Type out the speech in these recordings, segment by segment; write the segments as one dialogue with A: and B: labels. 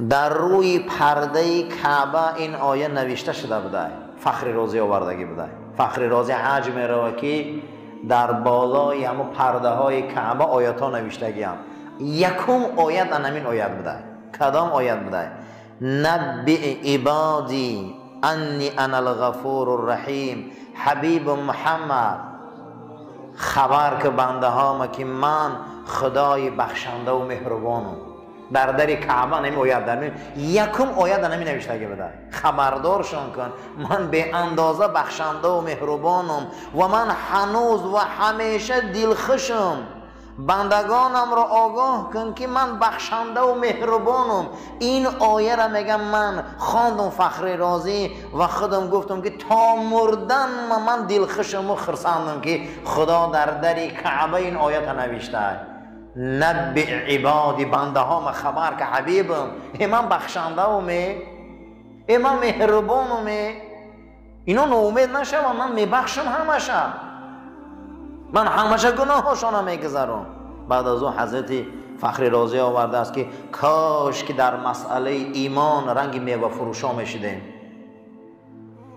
A: در روی پرده کعبه این آیه نوشته شده بوده. فخر رازی آوردگی بوده. فخر رازی حج میره که در بالای همو پرده های کعبه آیات ها نوشتگی هم. یکم آیت انمین آیت بوده. کدام آیت بوده؟ نبئ عبادی انی انا الغفور الرحیم. حبیب محمد خبر که بنده ها که من خدای بخشنده و مهربانم. در در کعبه نمی آیت در یکم آیت نمی نوشتگی بوده. خبردارشان کن من به اندازه بخشنده و مهربانم و من هنوز و همیشه دلخوشم. بندگانم را آگاه کن که من بخشنده و مهربانم. این آیه را میگم من خواندم فخر رازی و خودم گفتم که تا مردن من دلخوشم و خرسندم که خدا در در کعبه این آیه نوشته. نبئ عبادی بنده ها ما خبر که حبیبم من بخشنده و من مهربانم. اینا ناامید نشو من میبخشم همشه. من همشه گناه هاشون میگذارم. بعد از اون حضرت فخر رازی آورده است که کاش که در مسئله ایمان رنگ میوه فروش ها میشیدیم.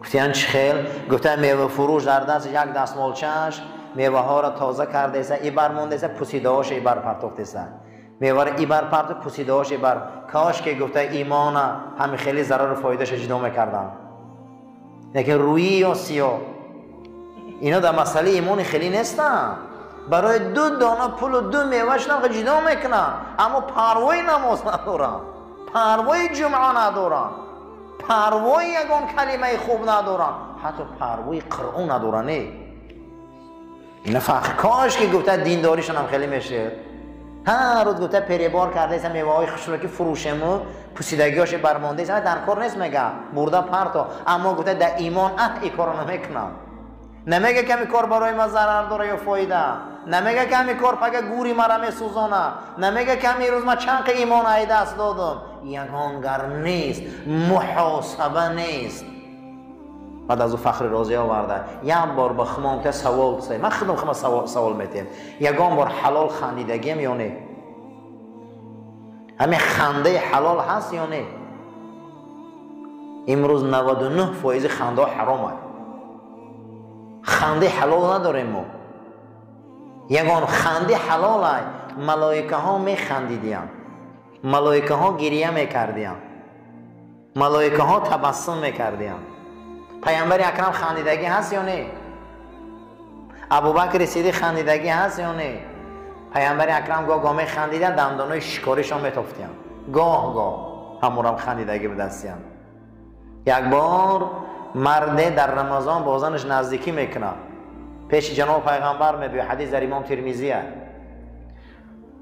A: گفتن چه خیل؟ گفتن میوه فروش در دست یک دستمالچه‌اش میوه ها را تازه کرده است، ایبر مونده است، پوسیده هاش ایبر پرتوخته است. میوه را ایبر پرتوخت، پوسیده هاش ایبر. کاش که گفته ایمان همین خیلی ضرر و فایدهش جدا میکردن. لیکن روی یا سیاه اینا در مسئله ایمان خیلی نیستن. برای دو دانه پول و دو میوهش نم جدا میکنن، اما پروای نماز ندارن، پروای جمعه ندارن، پروای یگان کلمه خوب ندارن، حتی پروای قرآن ندارن. اینا فخر. کاش که گفته دینداریشون هم خیلی میشه. هر روز گفته پریبار کرده ایسا میوه های خوشروکی فروشمو پوسیدگی هاش برمانده ایسا در کار نیست میگه برده پرتا، اما گفته در ایمان ای کارو نمیکنم. نمیگه که کار برای ما ضرر داره یا فایده، نمیگه که کار پگه گوری مرا میسوزانه، نمیگه که روز ما چنق ایمان ای دست دادم. یگانگر نیست، محاسبه نیست. بعد از او فخر رازی آورده یک بار با خمام که سوال سه من خودم خمام سوال میتیم یگان بار حلال خندیدگیم یا نه؟ همین خنده حلال هست یا نه؟ امروز 99% خنده حرامه. خنده حلال نداریم ما. یگان خنده حلال است. ملائکه ها میخندیدیم، ملائکه ها گریه میکردیم، ملائکه ها تبسم میکردیم. پیامبر اکرم خندیدگی هست یا نه؟ ابوبکر صدیق خندیدگی هست یا نه؟ پیامبر اکرم گاه می خندیدن، دندانای شکارشون میتافتیم، گاه همورم خندیدگی به دستیم. یک بار مرده در رمضان با زنش نزدیکی میکنه، پیش جناب پیغمبر میبیه، حدیث در امام ترمذیه.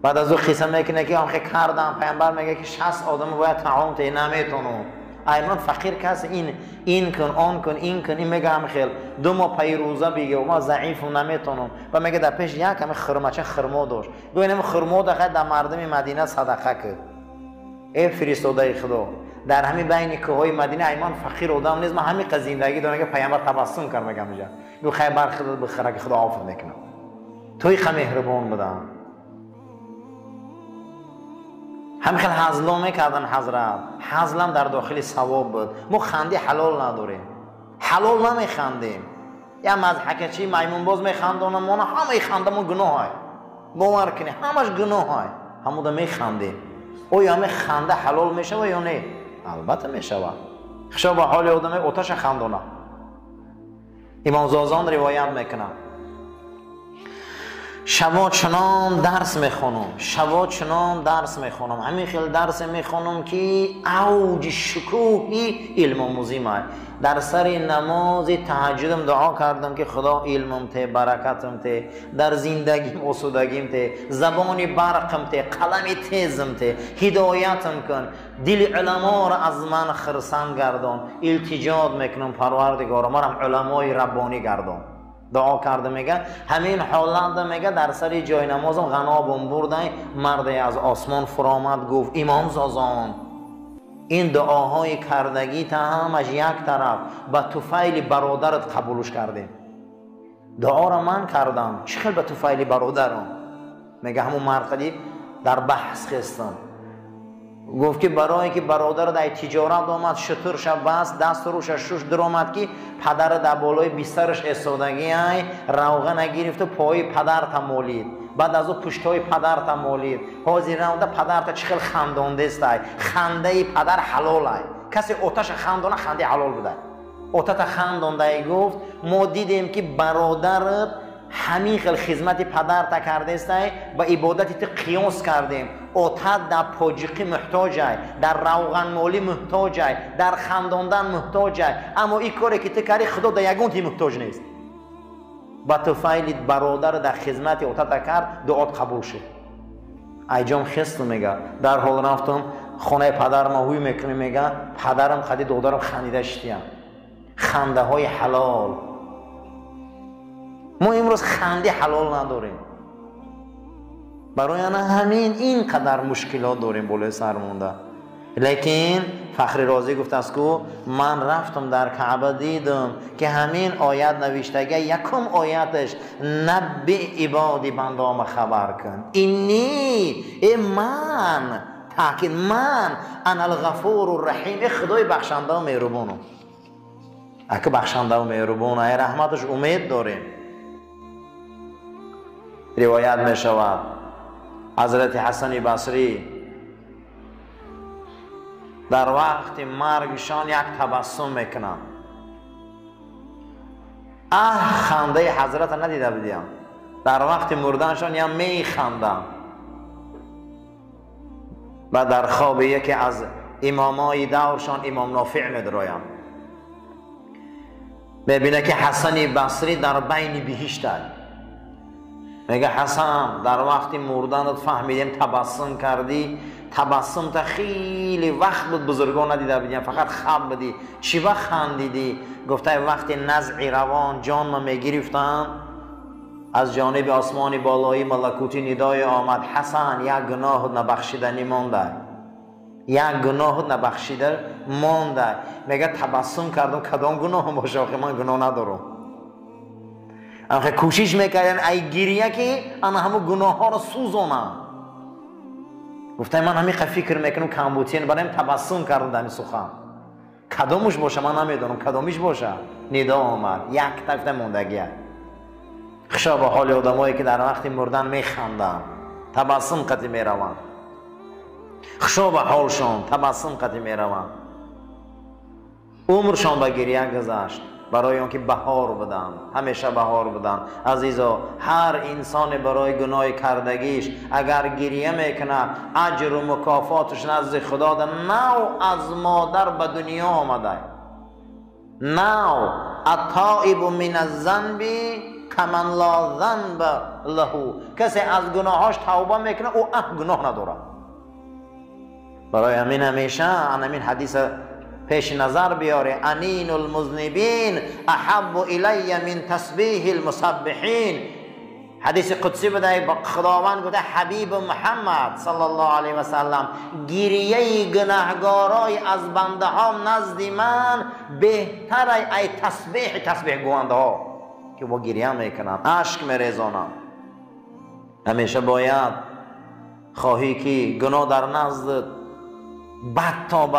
A: بعد از او قصه میکنه که هم کردم، پیغمبر میگه که 60 آدم باید طعام ته نمیتونم. ایمان فقیر کسی این کن آن کن این کن، این میگه هم خیل 2 ماه پی روزه بگه و ما ضعیفم نمیتونم. و میگه در پیش یک همه خرمچه خرما داشت، گوینم خرما دقیق در مردم مدینه صدقه کرد. ای فرستاده خدا در همین بین کوههای مدینه ایمان فقیر آدم نیست. من همین زندگی دارم که پیامبر تبسم کرد میگم اینجا گو خیبر خدا بخره که خدا عافیت میکنه. توی خیلی مهربان بودن. هم خیلی هزلا میکردن حضرت. هزلم در داخل ثواب بود. ما خنده حلال نداریم، حلال نمیخندیم. یا مضحکه چی میمون باز میخندونم، ما همه خندمون گناه های باور کنی، همش گناه های همون میخندیم. اوی همه خنده حلال میشه یا نه؟ البته میشه. خشا به حال آدم آتش خندونه. امام زازان روایت میکنه شبا چنان درس میخونم، همین خیلی درس میخونم که اوج شکوهی علم آموزی است. در سر نماز تهجدم دعا کردم که خدا علمم ته، برکتم ته، در زندگیم آسودگیم ته، زبانی برقم ته، قلم تیزم ته، هدایتم کن، دل علما را از من خرسند گردان. التجا میکنم پروردگار ما را علمای ربانی گردان. دعا کرده میگه همین حالت میگه در سر جای نمازم غنابم بردن، مرد از آسمان فرامد گفت امام زازان این دعاهای کردگی تا هم از یک طرف به طفیل برادرت قبولش کردیم. دعا را من کردم چه خیلی به طفیل برادرم. میگه همون مرقدی در بحث خستم گفت که برای که برادر در تجارت آمد شترش بست دست روش شش در آمد که پدر در بالای بسترش ایستادگی ای روغن نگرفت و پای پدر تا مالید، بعد از او پشتای پدر تا مالید. حاضر رونده پدر تا چخیل خندانده است. خنده پدر حلال ای. کسی آتش خندانه خنده حلال بوده. آتش خندانده گفت ما دیدیم که برادرت همین خیل خدمت پدر تا کرده است، با عبادت تو قیاس کردیم. آتش در پاجقی محتاج است، در روغن مالی محتاج است، در خنداندن محتاج است، اما این کاری که تو کردی خدا در یگان تی محتاج نیست. با طفیل برادر در خدمت آتش کرد، دعات قبول شد. ایجام خست میگه در حال رفتم خانه پدر ما هوی میکنه، میگه پدرم خدی دادرم خندیده شدیم. خنده های حلال. ما امروز خنده حلال نداریم. برای همین اینقدر مشکلات داریم بالای سر مونده. لیکن فخر رازی گفت است که من رفتم در کعبه دیدم که همین آیت نوشتگی یکم آیتش نبی عبادی بندام خبر کن اینی من تاکید من انا الغفور الرحیم، خدای بخشنده و مهربانم. اگه بخشنده و مهربان ای رحمتش امید داریم. روایت می شود حضرت حسن بصری در وقت مرگشان یک تبسم میکنن. خنده حضرت ندیده بودیم. در وقت مردنشان یا می خندن. و در خواب یکی از امامای دورشان امام نافع میدرایم، ببینه که حسن بصری در بین بهشت است. میگه حسن در وقت مردنت فهمیدیم تبسم کردی، تبسم تا خیلی وقت بود بزرگان ندیده بودیم، فقط خواب بودی، چی وقت خندیدی؟ گفته وقتی نزع روان جان ما میگرفتن از جانب آسمان بالایی ملکوتی ندای آمد حسن یک گناه نبخشیدنی مانده، یک گناه نبخشیده مانده. میگه تبسم کردم کدام گناه باشه آخه من گناه ندارم. آخه کوشش میکردن ای گریه که انا همه گناه ها رو سوزونم. گفتم من همین فکر میکنم کمبوتین برایم تبسم کردم دمی سخن کدامش باشه من نمیدونم کدامش باشه. ندا آمد یک طرف موندگیه. خشا به حال آدمایی که در وقت مردن میخندن تبسم قطعی میرون. خشا به حالشان تبسم قطعی میرون. عمرشان به گریه گذشت برای آنکه بهار بدن، همیشه بهار بدن. عزیزا هر انسان برای گناه کردگیش اگر گریه میکنه اجر و مکافاتش نزد خدا ده. نو از مادر به دنیا آمده، نو التائب من الذنب کمن لا ذنب له. کسی از گناهاش توبه میکنه او گناه نداره. برای همین همیشه همین حدیث پیش نظر بیاره انین المذنبین احب الی من تسبیح المسبحین. حدیث قدسی بوده خداوند گفته حبیب محمد صلی الله علیه و سلم گریه گناهگارای از بنده ها نزد من بهتر ای تسبیح گوینده ها که با گریه میکنن اشک میریزانن. همیشه باید خواهی که گناه در نزدت بد تابه،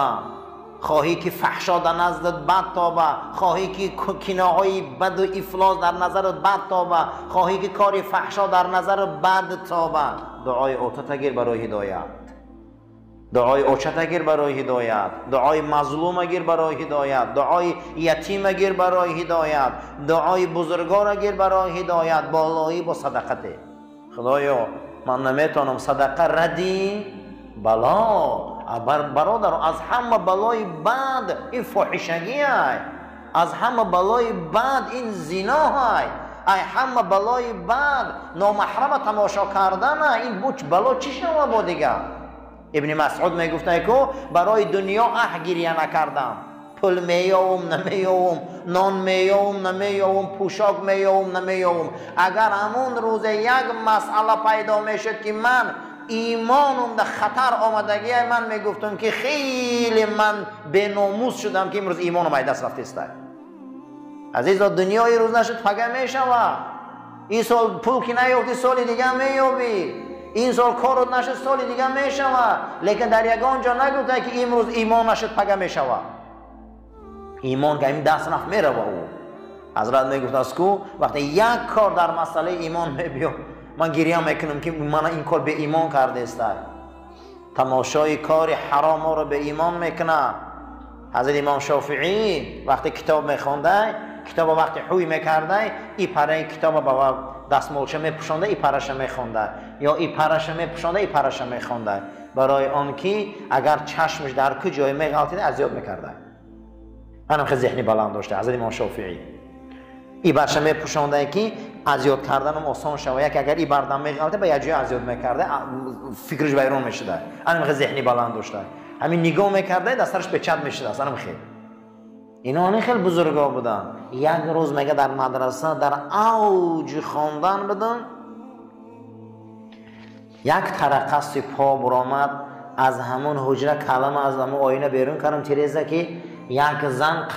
A: خواهی که فحشا در نزدت بد تابه، خواهی که کنایه‌های بد و افلاس در نظرت بد تابه، خواهی که کاری فحشا در نظر بد تابه، دعای اوچت گیر برای هدایت، دعای اوچت گیر برای هدایت، دعای مظلوم گیر برای هدایت، دعای یتیم گیر برای هدایت، دعای بزرگان گیر برای هدایت. بالایی با صدقته. خدایا من نمیتونم صدقه ردی بلا برادر از همه بلای بد این فاحشگی های، از همه بلای بد این زنا های، ای همه بلای بد نامحرم تماشا کردن این بوچ بلا چی شما با دیگه. ابن مسعود میگفته که برای دنیا گریه نکردم، پول میاوم نمیاوم، نان میاوم نمیاوم، پوشاک میاوم نمیاوم. اگر همون روز یک مسئله پیدا میشد که من ایمانم در خطر آمدگی من میگفتم که خیلی من به ناموس شدم که امروز ایمانم ای دست رفته است. عزیزا دنیا یه روز نشد فگه میشوه. این سال پول که نیافتی سال دیگه مییابی. این سال کارت نشد سال دیگه میشود، لیکن در یگان جا نگفته که امروز ایمان نشد پگه میشود. ایمان که این دست نفت میره با او. حضرت میگفت از کو وقتی یک کار در مسئله ایمان میبیام من گریه میکنم که من این کار به ایمان کرده است. تماشای کار حرام رو به ایمان میکنه. حضرت امام شافعی وقتی کتاب میخونده، کتاب وقتی حوی میکرده، این پره کتاب با دستمالچه میپوشونده، این پرش میخونده، یا این پرش میپوشونده، این پرش میخونده، برای آن که اگر چشمش در کجای میغلطید اذیت میکرده. منم خیلی ذهنی بلند داشته حضرت امام شافعی. این برش میپوشونده که اذیت کردنم آسان شود. یک اگر این بردم میغلطه به یه جای اذیت میکرده، فکرش بیرون میشده. منم خیلی ذهنی بلند داشته. همین نگاه میکرده دستش به چت میشده. اصلا خیلی اینا خیلی بزرگا بودن. یک روز میگه در مدرسه در اوج خواندن بدن، یک ترقص پا برآمد از همون حجره، کلمه از همون آینه بیرون کردم تیریزه که یک زن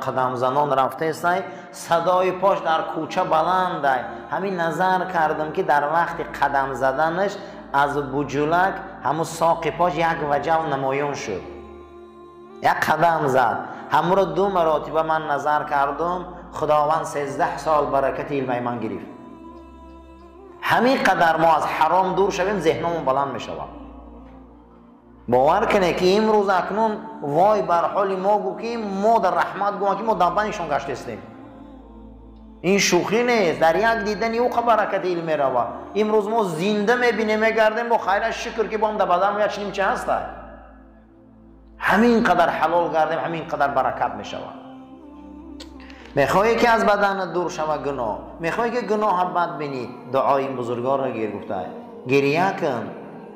A: قدم زنان رفته است، صدای پاش در کوچه بلنده. همین نظر کردم که در وقت قدم زدنش از بجولک همون ساق پاش یک وجه نمایان شد. یک قدم زد، همون رو 2 مرتبه من نظر کردم. خداوند 13 سال برکت علم من گرفت. همین قدر ما از حرام دور شویم ذهنمون بلند میشود. باور کنه که امروز اکنون وای بر حال ما گو که ما در رحمت گو که ما دنبالشون گشته استیم. این شوخی نیست. در یک دیدن او برکت علم میرود. امروز ما زنده میبینیم میگردیم با خیرش شکر که با هم در بدن چنین چه هسته. همین قدر حلال کردیم، همین قدر برکت می شود. میخوایی که از بدن دور شود گناه، میخوایی که گناه بد بینی، دعای این بزرگار را گیر گفته گریه کن.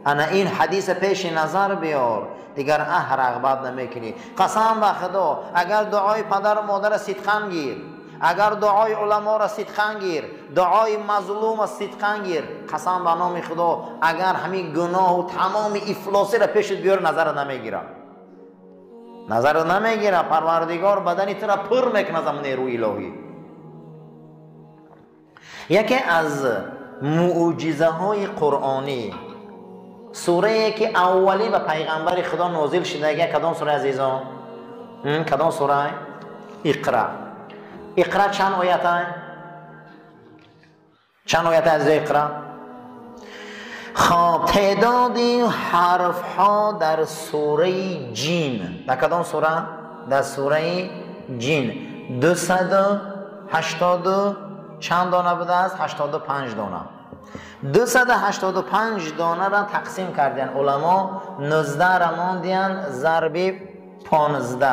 A: انا این حدیث پیش نظر بیار، دیگر رغبت نمیکنی. قسم به خدا اگر دعای پدر و مادر صدقاً گیر، اگر دعای علما را صدقاً گیر، دعای مظلوم را صدقاً گیر، قسم به نام خدا اگر همین گناه و تمام افلاسی را پیشت بیار نظر نمیگیره. نظر نمیگیره. پروردگار بدنی تو را پر میکنه از نیروی الهی. یکی از معجزه های قرآنی، سوره که اولی به پیغمبر خدا نازل شده، کدام سوره عزیزان؟ کدام سوره؟ اقرا. اقرا چند آیت های؟ چند آیت از اقرا؟ خب تعدادی حرف ها در سوره جین، در کدام سوره؟ در سوره جین 280 چند دانه بوده است؟ 85 دانه. 285 دانه را تقسیم کردن علما، 19 را ماندین ضرب 15.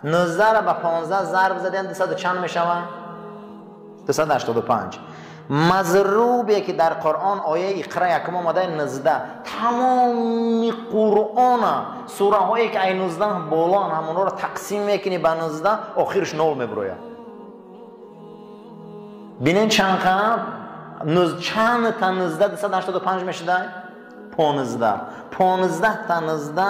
A: 19 را به 15 ضرب زدن 200 چند می شود؟ 285. مضروبی که در قرآن آیه اقرا یکم آمده 19. تمام قرآن سوره هایی که ای 19 بالان همون رو تقسیم میکنی به 19، آخرش 0 میبروید. بینین چند قد؟ چند تا 19 285 میشده؟ 15. 15 تا 19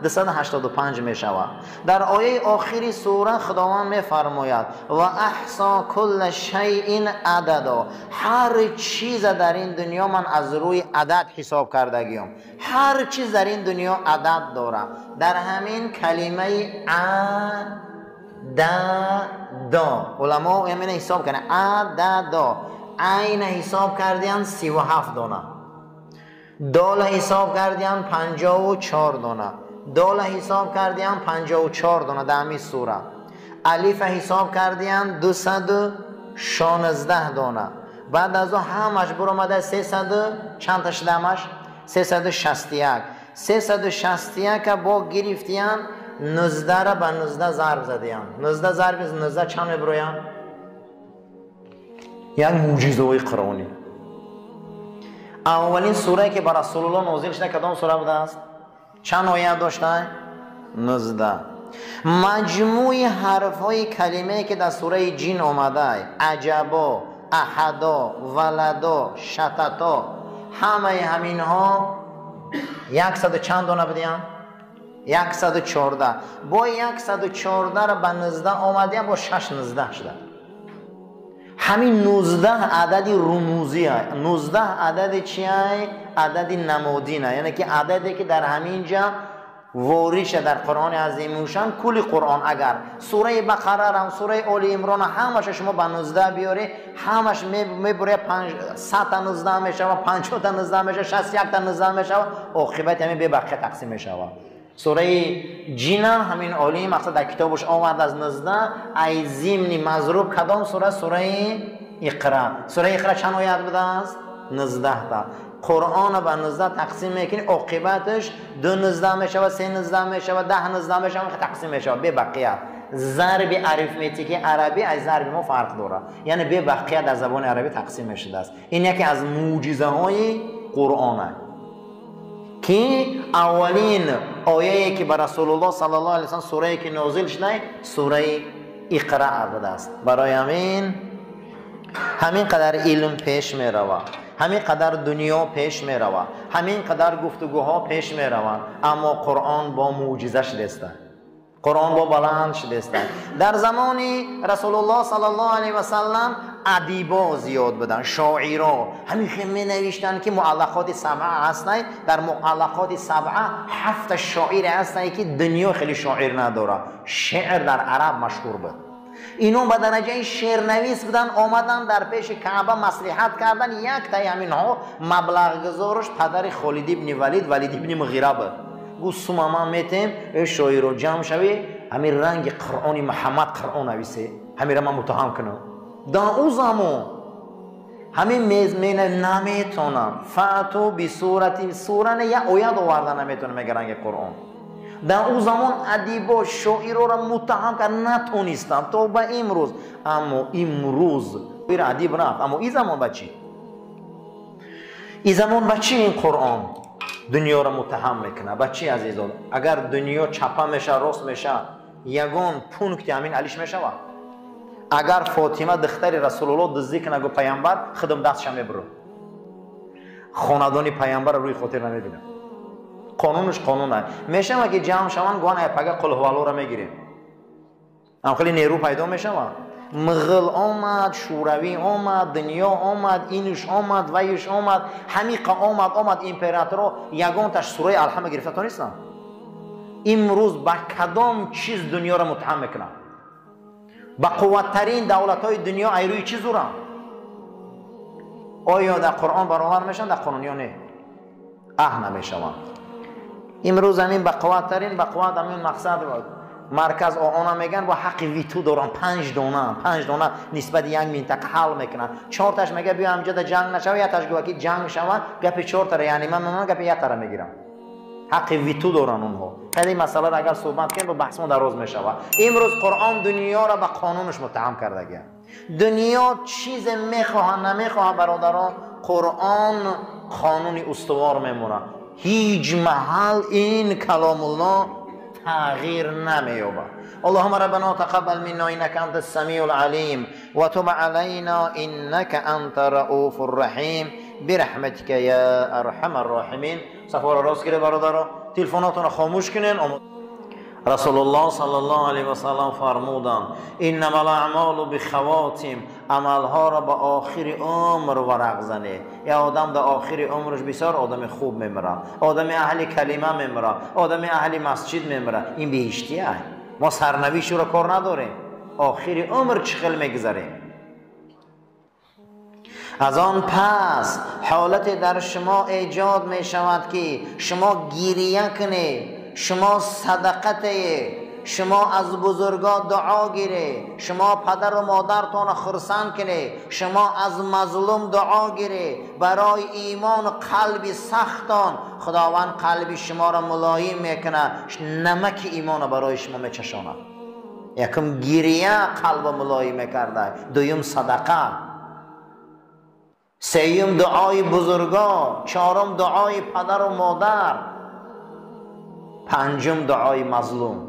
A: 285 میشود. در آیه آخری سوره خداوند میفرماید و احصا کل شیء عددا، هر چیز در این دنیا من از روی عدد حساب کردگیم. هر چیز در این دنیا عدد داره. در همین کلمه عددا علما همین حساب کنه. عددا عین حساب کردین 37 دانه، دال حساب کردین 54 دانه، دال حساب کردین 54 دانه در همین سوره. الف حساب کردین 216 دانه. بعد از همش برآمده 300 چند تا شده همش؟ 361. 361 با گرفتین 19 را به 19 ضرب زدین. 19 ضرب 19 چند میبروین؟ یک معجزه قرآنی. اولین سوره که بر رسول الله نازل شده کدام سوره بوده است؟ چند آیه داشته؟ 19. مجموع حرف های کلمه که در سوره جین آمده، عجبا، احدا، ولدا، شتتا، همه همین ها 100 چند دانه بدیم؟ 114. با 114 را به 19 آمده با 6 19 شده. همین 19 عدد رموزی هست. 19 عدد چی هست؟ عدد نمودین هست. یعنی که عددی که در همین جا وریش در قرآن عظیم شان کلی قرآن اگر سوره بقره هم سوره آل عمران همش شما با 19 بیاری همش میبره 100 تا 19 میشه و 50 تا 19 میشه 61 تا 19 میشه و عاقبت همین به بقیه تقسیم میشه. سوره جن همین عالی مقصد در کتابش آمد از 19 ای ضمن مضروب کدام سوره؟ سوره اقرا. سوره اقرا چند آیت بوده است؟ 19 تا. قرآن با 19 تقسیم میکنی عاقبتش 2 19 میشه و 3 19 میشه و 10 19 میشه و تقسیم میشه به بقیه. ضرب اریتمتیک عربی از ضرب ما فرق داره، یعنی به بقیه در زبان عربی تقسیم میشه است. این یکی از معجزه های قرآن است که اولین آیه‌ای که بر رسول الله صلی الله علیه و سلم سوره‌ای که نازل شده سوره اقرا بوده است. برای همین قدر علم پیش می رود، همین قدر دنیا پیش می رود، همین قدر گفتگوها پیش می روند، اما قرآن با معجزه شده است. قرآن با بلند شده است. در زمان رسول الله صلی الله علیه و سلم ادیبا زیاد بودن، شاعرها همیشه می نوشتن که معلقات سبعه هستند. در معلقات سبعه 7 شاعر هستند که دنیا خیلی شاعر نداره. شعر در عرب مشهور بود. اینو به درجه شعرنویس بودن، آمدن در پیش کعبه مصلحت کردن. یک تای همینها مبلغ گذارش پدر خالد ابن ولید ابن مغیره بود. گفت سوما میتیم شاعر رو جمع شوی همین رنگ قرآن محمد قرآن نویسه همین رو من متهم کنم. در او زمان همین میزمین نمیتونم فاتو بی صورتی سورن یا آیت آوردن نمیتونم میگه رنگ قرآن. در او زمان ادیبا شاعرها را متهم کرد نتونستم تا به امروز. اما امروز غیر ادیب رفت، اما این زمان بچی این قرآن دنیا را متهم میکنه. بچی عزیزان اگر دنیا چپه میشه راست میشه یگان پونکت همین علیش میشه. اگر فاطمه دختر رسول الله دزدی کنه گو پیامبر خودم دستش میبره، خاندان پیامبر روی خاطر نمیبینه. قانونش قانونه میشه ما که جمع شون گوان پگه قل هو الله را میگیریم. هم خیلی نیرو پیدا میشه. مغل آمد، شوروی آمد، دنیا آمد، اینش آمد، ویش آمد، حمیقه آمد امپراتور یگان تاش سوره الحمد گرفته تا نیستن. امروز با کدام چیز دنیا را متهم میکنن؟ با قوتترین دولت های دنیا ایروی چی زورن؟ آیا در قرآن برابر میشن؟ در قانون یا نه؟ نمیشن. امروز همین با قوتترین با قوت همین مقصد مرکز آنها میگن با حق ویتو دارن. 5 دانه نسبت یک منطقه حل میکنن. 4 تاش میگه بیا همجا جنگ نشوه، یا تاش گویا که جنگ شوه گپ 4 تا یعنی من گپ 1 تا میگیرم. حق ویتو دارن اونها. خیلی مسئله را اگر صحبت کنیم با بحثمون دراز میشوه. امروز قرآن دنیا را با قانونش متهم کرده. دنیا چیز میخواه نمیخواه برادران قرآن قانونی استوار میمونه. هیچ محل این کلام الله تغییر نمی‌یابد. اللهم ربنا تقبل منا انك انت السميع العليم وتب علينا انك انت الرؤوف الرحيم برحمتك يا ارحم الراحمين. صفار راست گیره برادرها، تلفناتون رو خاموش کنین. رسول الله صلی الله علیه و سلم فرمودند انما الاعمال بخواتم، عملها را به آخر عمر ورق زنه. یا آدم در آخر عمرش بسیار آدم خوب میمره، آدم اهل کلمه میمره، آدم اهل مسجد میمره. این بهشتیه. ما سرنوشت رو کار نداریم، آخر عمر چخل میگذریم. از آن پس حالت در شما ایجاد می شود که شما گریه کنید، شما صدقه، شما از بزرگا دعا گیره، شما پدر و مادرتان خرسند کنه، شما از مظلوم دعا گیره. برای ایمان قلب سختان خداوند قلب شما را ملایم میکنه، نمک ایمان برای شما میچشاند. یکم گریه قلب ملایم میکرده، دویم صدقه، سوم دعای بزرگا، چهارم دعای پدر و مادر، پنجم دعای مظلوم.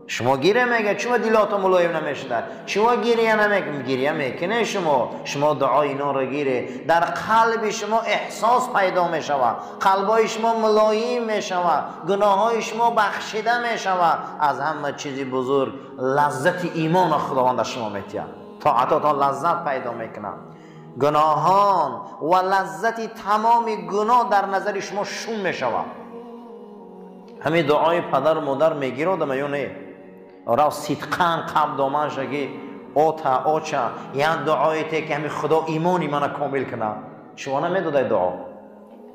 A: شما گیره میگه چما دیلاتو ملایم نمیشده، شما گیریه نمیکنه، گیریه میکنه شما دعای اینا رو گیره. در قلب شما احساس پیدا میشود، قلبای شما ملایم میشود، گناههای شما بخشیده میشود. از همه چیزی بزرگ لذت ایمان خداوند شما میتید. طاعتاتان لذت پیدا میکنه. گناهان و لذت تمام گناه در نظر شما شوم میشود. همین دعای پدر و مادر میگیره آدم یا نه؟ را صدقاً قلب دامن شگی اوچا یا دعایتی که همین خدا ایمانی منو کامل کنه، شما نمیداده دعا.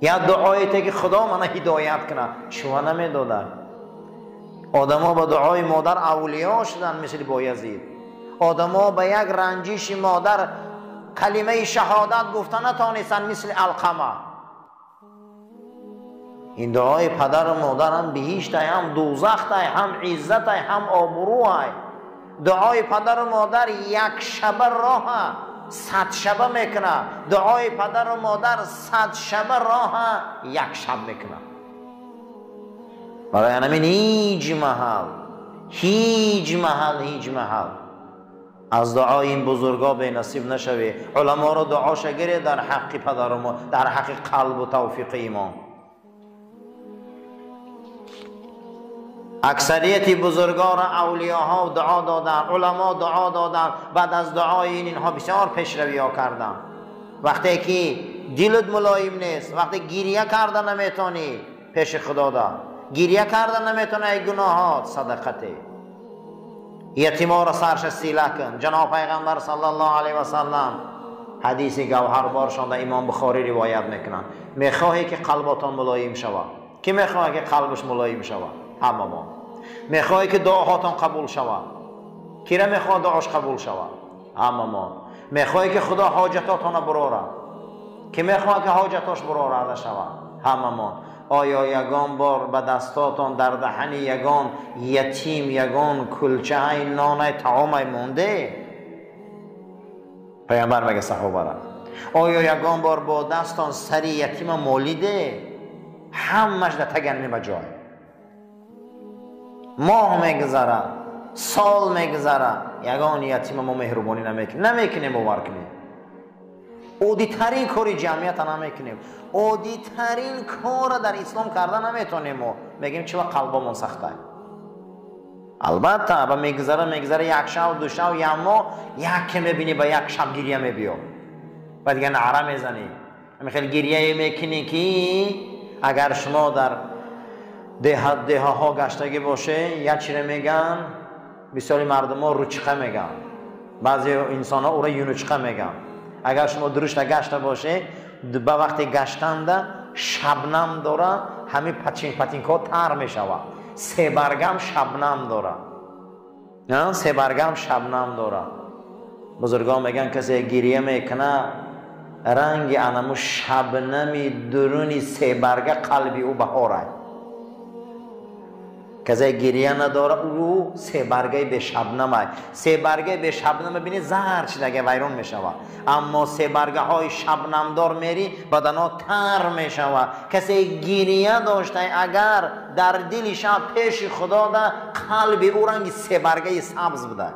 A: یا دعایتی که خدا منو هدایت کنه، شما نمیداده. آدما با دعای مادر اولیا شدن مثل بایزید. آدما با یک رنجش مادر کلمه شهادت گفتن نتانستن مثل علقمه. این دعای پدر و مادر هم بهشت هم دوزخ هم عزت هم آبرو های. دعای پدر و مادر یک شبه راه 100 شبه میکنه. دعای پدر و مادر 100 شبه راه یک شب میکنه. برای همین هیچ محل از دعای این بزرگا به نصیب نشوی. علما رو دعا شگیره در حق پدر و مادر، در حق قلب و توفیق ایمان. اکثریت بزرگان اولیاءها دعا دادن، علما دعا دادن، بعد از دعای اینها بسیار پیشروی ها کردن. وقتی که دلت ملایم نیست، وقتی گریه کردن نمیتونی پیش خدا دا، گریه کردن نمیتونه ای گناهات، صدقته. یتیما را سرش سیله کن. جناب پیغمبر صلی الله علیه و سلم حدیث گوهربار شده امام بخاری روایت میکنن. میخواهی که قلبتان ملایم شود. کی میخواد که قلبش ملایم شود؟ همه ما. میخواهی که دعاهاتان قبول شود. کی را میخواد دعاش قبول شود؟ همه ما. میخواهی که خدا حاجتاتان براره. کی میخواد که حاجتاش براره شود؟ همه ما. آیا یگان بار به دستاتان در دهن یگان یتیم یگان کلچه های نان طعام مونده؟ پیامبر میگه صحابه را آیا یگان بار با دستان سری یتیم مالیده؟ همش در تگنی به جای. ماه میگذره، سال میگذره، یگان یتیم ما مهربانی نمیکنیم باور کنیم. عادی ترین کاری جمعیت نمیکنیم. عادی ترین کار در اسلام کردن نمیتونیم. میگیم چرا قلبمون سخته؟ البته با میگذره یک شب دو شب یا ما یک که میبینی با یک شب گریه میبیو و دیگه نعره میزنی. خیلی گریه میکنی که اگر شما در ده ها گشتگی باشه یک چیره میگن، بسیاری مردم ها روچقه میگن، بعضی انسان ها او را یونچقه میگن. اگر شما درشت گشته باشه به وقتی گشتنده شبنم داره، همین پتینکا تر میشود. 3 برگم شبنم داره. 3 برگم شبنم داره. بزرگان میگن کسی گریه میکنه رنگ انمو شبنمی درونی 3 برگه قلبی او بهاره. کسی گریه نداره او 3 برگه به شبنمه. 3 برگه به شبنم بینی زهر شده ویرون میشوه. اما 3 برگه های شبنم دار میری بدنا تر میشوه. کسی گریه داشته اگر در دلش پیش خدا ده قلب او رنگ 3 برگه سبز بده.